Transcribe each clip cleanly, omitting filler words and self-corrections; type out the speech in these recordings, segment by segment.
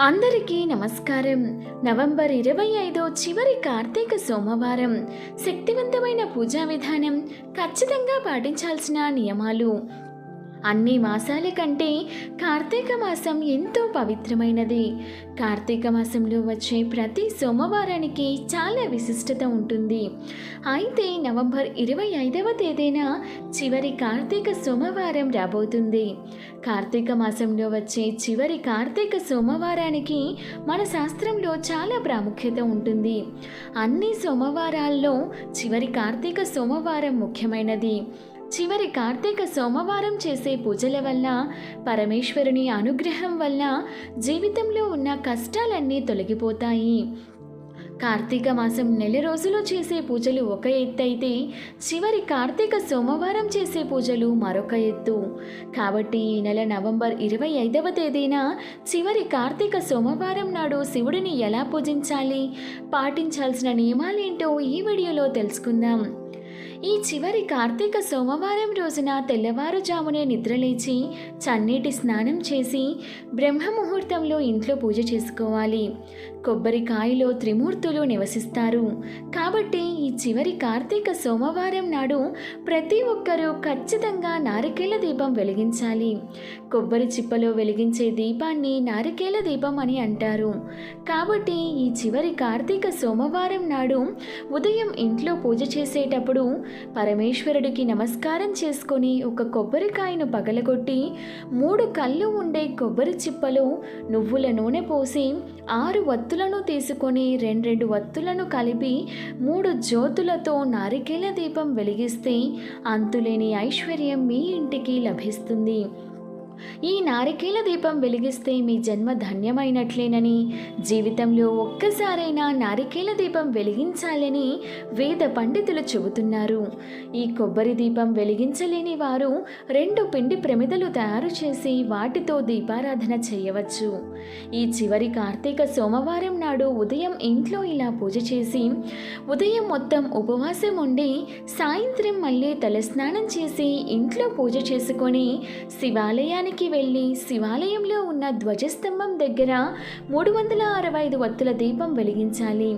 అందరికీ నమస్కారం. నవంబర్ 25 చివరి కార్తీక సోమవారం. శక్తివంతమైన పూజా విధానం, ఖచ్చితంగా పాటించాల్సిన నియమాలు. అన్ని మాసాల కంటే కార్తీక మాసం ఎంతో పవిత్రమైనది. కార్తీక మాసంలో వచ్చే ప్రతి సోమవారానికి చాలా విశిష్టత ఉంటుంది. అయితే నవంబర్ 25వ తేదీన చివరి కార్తీక సోమవారం రాబోతుంది. కార్తీక మాసంలో వచ్చే చివరి కార్తీక సోమవారానికి మన శాస్త్రంలో చాలా ప్రాముఖ్యత ఉంటుంది. అన్ని సోమవారాల్లో చివరి కార్తీక సోమవారం ముఖ్యమైనది. చివరి కార్తీక సోమవారం చేసే పూజల వల్ల, పరమేశ్వరుని అనుగ్రహం వల్ల జీవితంలో ఉన్న కష్టాలన్నీ తొలగిపోతాయి. కార్తీక మాసం నెల రోజులు చేసే పూజలు ఒక ఎత్తు అయితే, చివరి కార్తీక సోమవారం చేసే పూజలు మరొక ఎత్తు. కాబట్టి ఈ నెల నవంబర్ 25వ తేదీన చివరి కార్తీక సోమవారం నాడు శివుడిని ఎలా పూజించాలి, పాటించాల్సిన నియమాలేంటో ఈ వీడియోలో తెలుసుకుందాం. ఈ చివరి కార్తీక సోమవారం రోజున తెల్లవారుజామునే నిద్రలేచి చన్నీటి స్నానం చేసి బ్రహ్మ ముహూర్తంలో ఇంట్లో పూజ చేసుకోవాలి. కొబ్బరికాయలో త్రిమూర్తులు నివసిస్తారు. కాబట్టి ఈ చివరి కార్తీక సోమవారం నాడు ప్రతి ఒక్కరూ ఖచ్చితంగా నారికేల దీపం వెలిగించాలి. కొబ్బరి చిప్పలో వెలిగించే దీపాన్ని నారికేల దీపం అని అంటారు. కాబట్టి ఈ చివరి కార్తీక సోమవారం నాడు ఉదయం ఇంట్లో పూజ చేసేటప్పుడు పరమేశ్వరుడికి నమస్కారం చేసుకొని ఒక కొబ్బరికాయను పగలగొట్టి 3 కళ్ళు ఉండే కొబ్బరి చిప్పలో నువ్వుల నూనె పోసి 6 వత్తులను తీసుకొని 2 వత్తులను కలిపి 3 జ్యోతులతో నారికేల దీపం వెలిగిస్తే అంతులేని ఐశ్వర్యం మీ ఇంటికి లభిస్తుంది. ఈ నారికేల దీపం వెలిగిస్తే మీ జన్మ ధన్యమైనట్లేనని, జీవితంలో ఒక్కసారైనా నారికేల దీపం వెలిగించాలని వేద పండితులు చెబుతున్నారు. ఈ కొబ్బరి దీపం వెలిగించలేని వారు 2 పిండి ప్రమిదలు తయారు చేసి వాటితో దీపారాధన చేయవచ్చు. ఈ చివరి కార్తీక సోమవారం నాడు ఉదయం ఇంట్లో ఇలా పూజ చేసి, ఉదయం మొత్తం ఉపవాసం ఉండి సాయంత్రం మళ్ళీ తలస్నానం చేసి ఇంట్లో పూజ చేసుకొని శివాలయానికి వెళ్ళి శివాలయంలో ఉన్న ధ్వజస్తంభం దగ్గర 365 వత్తుల దీపం వెలిగించాలి.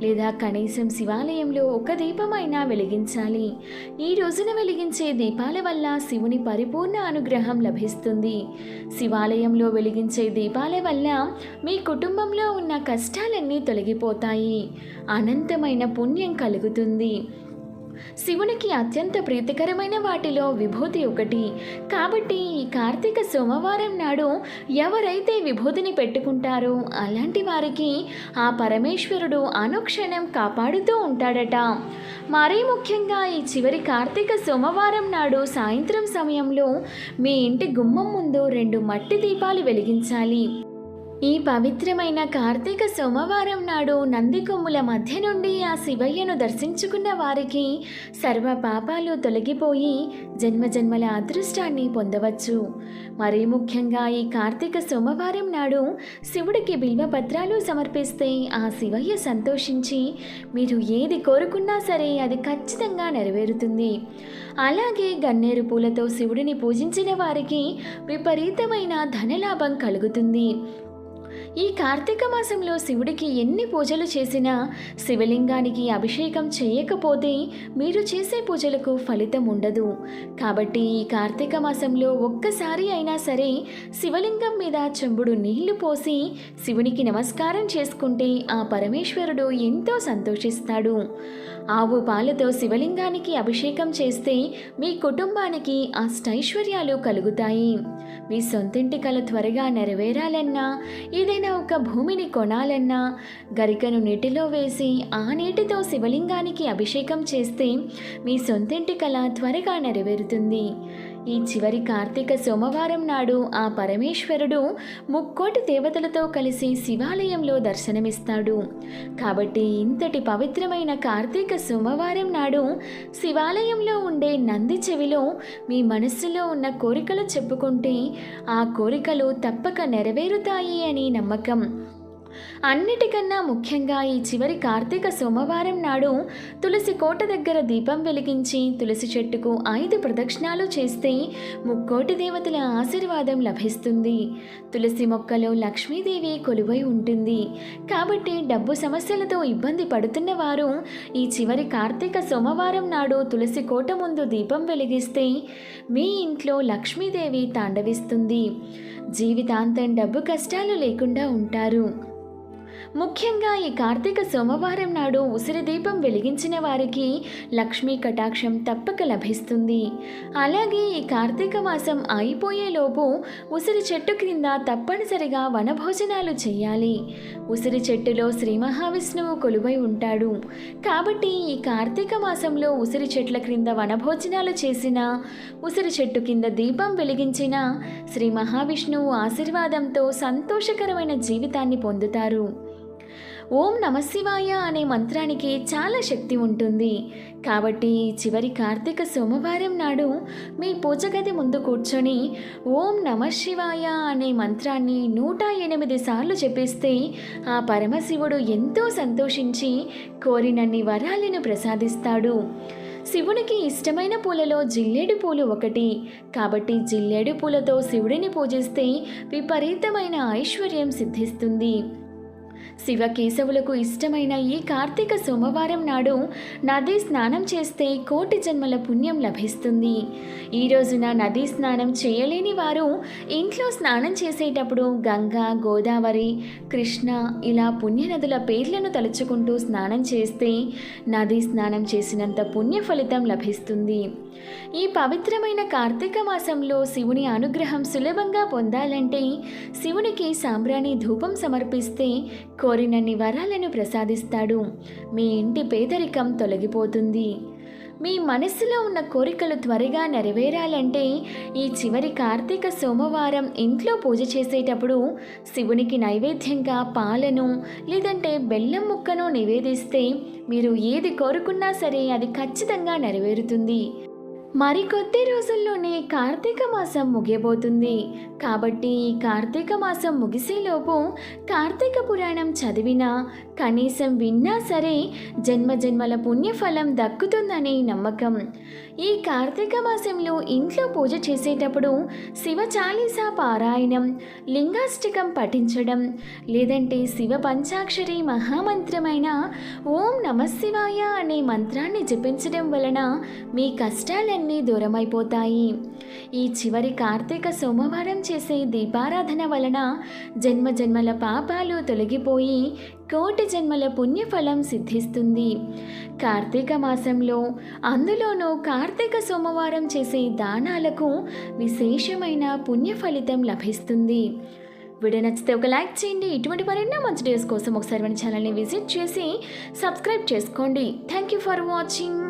లేదా కనీసం శివాలయంలో ఒక దీపమైనా వెలిగించాలి. ఈ రోజున వెలిగించే దీపాల వల్ల శివుని పరిపూర్ణ అనుగ్రహం లభిస్తుంది. శివాలయంలో వెలిగించే దీపాల వల్ల మీ కుటుంబంలో ఉన్న కష్టాలన్నీ తొలగిపోతాయి. అనంతమైన పుణ్యం కలుగుతుంది. శివునికి అత్యంత ప్రీతికరమైన వాటిలో విభూతి ఒకటి. కాబట్టి ఈ కార్తీక సోమవారం నాడు ఎవరైతే విభూతిని పెట్టుకుంటారో అలాంటి వారికి ఆ పరమేశ్వరుడు అనుక్షణం కాపాడుతూ ఉంటాడట. మరీ ముఖ్యంగా ఈ చివరి కార్తీక సోమవారం నాడు సాయంత్రం సమయంలో మీ ఇంటి గుమ్మం ముందు 2 మట్టి దీపాలు వెలిగించాలి. ఈ పవిత్రమైన కార్తీక సోమవారం నాడు నంది కొమ్ముల మధ్య నుండి ఆ శివయ్యను దర్శించుకున్న వారికి సర్వ పాపాలు తొలగిపోయి జన్మజన్మల అదృష్టాన్ని పొందవచ్చు. మరీ ముఖ్యంగా ఈ కార్తీక సోమవారం నాడు శివుడికి బిల్వపత్రాలు సమర్పిస్తే ఆ శివయ్య సంతోషించి మీరు ఏది కోరుకున్నా సరే అది ఖచ్చితంగా నెరవేరుతుంది. అలాగే గన్నేరు పూలతో శివుడిని పూజించిన వారికి విపరీతమైన ధనలాభం కలుగుతుంది. ఈ కార్తీక మాసంలో శివుడికి ఎన్ని పూజలు చేసినా శివలింగానికి అభిషేకం చేయకపోతే మీరు చేసే పూజలకు ఫలితం ఉండదు. కాబట్టి ఈ కార్తీక మాసంలో ఒక్కసారి అయినా సరే శివలింగం మీద చెంబుడు నీళ్లు పోసి శివునికి నమస్కారం చేసుకుంటే ఆ పరమేశ్వరుడు ఎంతో సంతోషిస్తాడు. ఆవు పాలతో శివలింగానికి అభిషేకం చేస్తే మీ కుటుంబానికి అష్టైశ్వర్యాలు కలుగుతాయి. మీ సొంతింటి కల త్వరగా నెరవేరాలన్నా, ఏదైనా ఒక భూమిని కొనాలన్నా గరికను నీటిలో వేసి ఆ నీటితో శివలింగానికి అభిషేకం చేస్తే మీ సొంతింటి కల త్వరగా నెరవేరుతుంది. ఈ చివరి కార్తీక సోమవారం నాడు ఆ పరమేశ్వరుడు 3 దేవతలతో కలిసి శివాలయంలో దర్శనమిస్తాడు. కాబట్టి ఇంతటి పవిత్రమైన కార్తీక సోమవారం నాడు శివాలయంలో ఉండే నంది చెవిలో మీ మనస్సులో ఉన్న కోరికలు చెప్పుకుంటే ఆ కోరికలు తప్పక నెరవేరుతాయి అని నమ్మకం. అన్నిటికన్నా ముఖ్యంగా ఈ చివరి కార్తీక సోమవారం నాడు తులసి కోట దగ్గర దీపం వెలిగించి తులసి చెట్టుకు 5 ప్రదక్షిణాలు చేస్తే ముక్కోటి దేవతల ఆశీర్వాదం లభిస్తుంది. తులసి మొక్కలో లక్ష్మీదేవి కొలువై ఉంటుంది. కాబట్టి డబ్బు సమస్యలతో ఇబ్బంది పడుతున్న వారు ఈ చివరి కార్తీక సోమవారం నాడు తులసి కోట ముందు దీపం వెలిగిస్తే మీ ఇంట్లో లక్ష్మీదేవి తాండవిస్తుంది. జీవితాంతం డబ్బు కష్టాలు లేకుండా ఉంటారు. ముఖ్యంగా ఈ కార్తీక సోమవారం నాడు ఉసిరి దీపం వెలిగించిన వారికి లక్ష్మీ కటాక్షం తప్పక లభిస్తుంది. అలాగే ఈ కార్తీక మాసం అయిపోయేలోపు ఉసిరి చెట్టు క్రింద తప్పనిసరిగా వనభోజనాలు చేయాలి. ఉసిరి చెట్టులో శ్రీ మహావిష్ణువు కొలువై ఉంటాడు. కాబట్టి ఈ కార్తీక మాసంలో ఉసిరి చెట్ల క్రింద వనభోజనాలు చేసిన, ఉసిరి చెట్టు కింద దీపం వెలిగించిన శ్రీ మహావిష్ణువు ఆశీర్వాదంతో సంతోషకరమైన జీవితాన్ని పొందుతారు. ఓం నమశివాయ అనే మంత్రానికి చాలా శక్తి ఉంటుంది. కాబట్టి చివరి కార్తీక సోమవారం నాడు మీ పూజ గది ముందు కూర్చొని ఓం నమశివాయ అనే మంత్రాన్ని 108 సార్లు జపిస్తే ఆ పరమశివుడు ఎంతో సంతోషించి కోరినన్ని వరాలను ప్రసాదిస్తాడు. శివునికి ఇష్టమైన పూలలో జిల్లేడు పూలు ఒకటి. కాబట్టి జిల్లేడు పూలతో శివుడిని పూజిస్తే విపరీతమైన ఐశ్వర్యం సిద్ధిస్తుంది. శివకేశవులకు ఇష్టమైన ఈ కార్తీక సోమవారం నాడు నదీ స్నానం చేస్తే కోటి జన్మల పుణ్యం లభిస్తుంది. ఈ రోజున నదీ స్నానం చేయలేని వారు ఇంట్లో స్నానం చేసేటప్పుడు గంగా, గోదావరి, కృష్ణ ఇలా పుణ్యనదుల పేర్లను తలుచుకుంటూ స్నానం చేస్తే నదీ స్నానం చేసినంత పుణ్య ఫలితం లభిస్తుంది. ఈ పవిత్రమైన కార్తీక మాసంలో శివుని అనుగ్రహం సులభంగా పొందాలంటే శివునికి సాంబ్రాణి ధూపం సమర్పిస్తే కోరినన్ని వరాలను ప్రసాదిస్తాడు. మీ ఇంటి పేదరికం తొలగిపోతుంది. మీ మనస్సులో ఉన్న కోరికలు త్వరగా నెరవేరాలంటే ఈ చివరి కార్తీక సోమవారం ఇంట్లో పూజ చేసేటప్పుడు శివునికి నైవేద్యంగా పాలను లేదంటే బెల్లం ముక్కను నివేదిస్తే మీరు ఏది కోరుకున్నా సరే అది ఖచ్చితంగా నెరవేరుతుంది. మరికొద్ది రోజుల్లోనే కార్తీక మాసం ముగియబోతుంది. కాబట్టి ఈ కార్తీక మాసం ముగిసేలోపు కార్తీక పురాణం చదివినా కనీసం విన్నా సరే జన్మజన్మల పుణ్యఫలం దక్కుతుందనే నమ్మకం. ఈ కార్తీక మాసంలో ఇంట్లో పూజ చేసేటప్పుడు శివ చాలీసా పారాయణం, లింగాష్టకం పఠించడం లేదంటే శివ పంచాక్షరి మహామంత్రమైన ఓం నమశివాయ అనే మంత్రాన్ని జపించడం వలన మీ కష్టాలన్నీ దూరమైపోతాయి. ఈ చివరి కార్తీక సోమవారం చేసే దీపారాధన వలన జన్మజన్మల పాపాలు తొలగిపోయి కోటి జన్మల పుణ్యఫలం సిద్ధిస్తుంది. కార్తీక మాసంలో అందులోనూ కార్తీక సోమవారం చేసే దానాలకు విశేషమైన పుణ్య ఫలితం లభిస్తుంది. వీడియో నచ్చితే ఒక లైక్ చేయండి. ఇటువంటి మరెన్నో మంచి డేస్ కోసం ఒకసారి మన ఛానల్ని విజిట్ చేసి సబ్స్క్రైబ్ చేసుకోండి. Thank you for watching.